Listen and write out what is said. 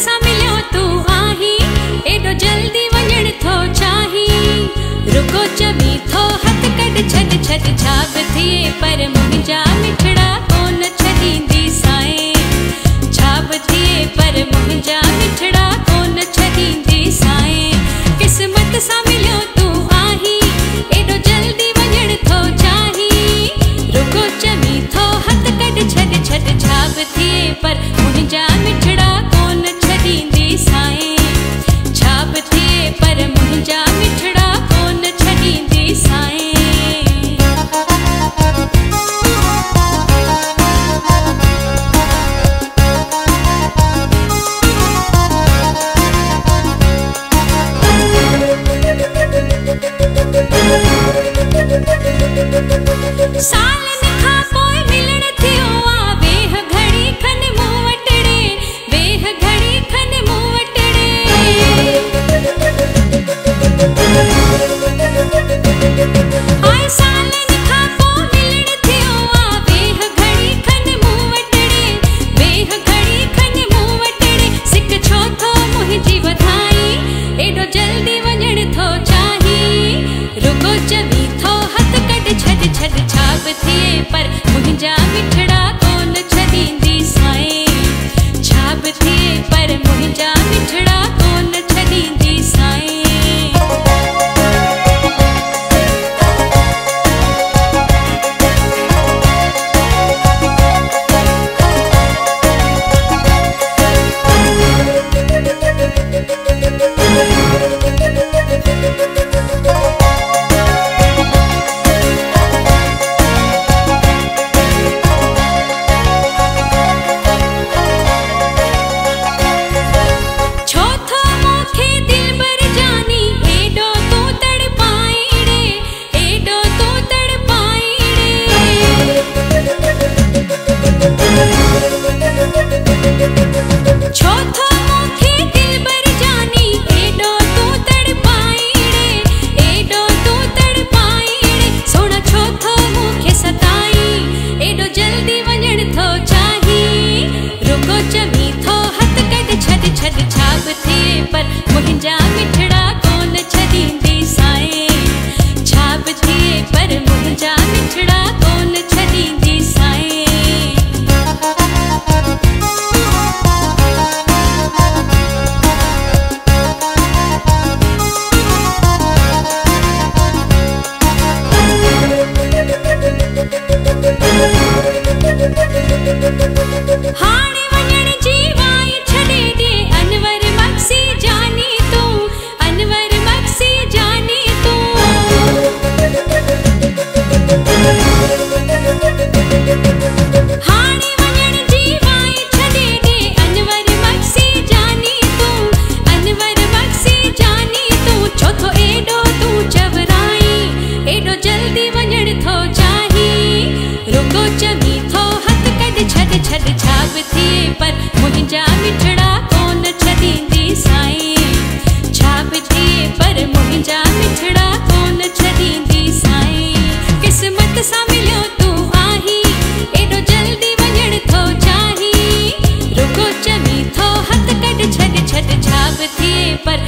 सां मिलियो तू आहीं, एॾो जल्दी वञण थो चाही। रुको चवी थो हथ कढ छॾ छॾ छा बि थिए पर मुंहिंजा मिठड़ा कोन छॾींदी साए। छा बि थिए पर मुंहिंजा मिठड़ा कोन छॾींदी साए। किस्मत सां मिलियो तू आहीं, एॾो जल्दी वञण थो चाही। रुको चवी थो हथ कढ छॾ छॾ छा बि थिए पर मुंहिंजा मिठड़ा कोन छॾींदी साए। छा बि थिए पर मुंहिंजा मिठड़ा कोन छॾींदी साए। सालनि खां पोइ मिलण थियो आ, वेह घड़ी खन मूं वटि रे, वेह घड़ी खन मूं वटि रे। हाय सालनि खां पोइ मिलण थियो आ, वेह घड़ी खन मूं वटि रे, वेह घड़ी खन मूं वटि रे। सिक छो थो मुंहिंजी वधाई, एॾो जल्दी वञण थो चाही। रुगो चवी थो हथ कढ छॾ छॾ छा बि थिए पर मुंहिंजा मिठड़ा कोन छॾींदी साए। छा बि थिए पर मुंहिंजा मिठड़ा कोन छॾींदी साए। हाणे वञण जी वाई छॾे ॾे अनवर बख्शी जानी तूं, अनवर बख्शी जानी तूं। हाणे वञण जी वाई छॾे ॾे अनवर बख्शी जानी तूं, अनवर बख्शी जानी तूं। छो थो एॾो तूं चवराई, एॾो जल्दी वञण थो चाही। रुगो चवी थो हथ कढ छॾ छॾ छा बि थिए पर मुंहिंजा मिठड़ा कोन छॾींदी साए। छा बि थिए पर मुंहिंजा मिठड़ा कोन छॾींदी साए। किस्मत सां मिलियो तू आहीं, एॾो जल्दी वञण थो चाही। रुगो चवी थो हथ कढ छॾ छॾ छा बि थिए पर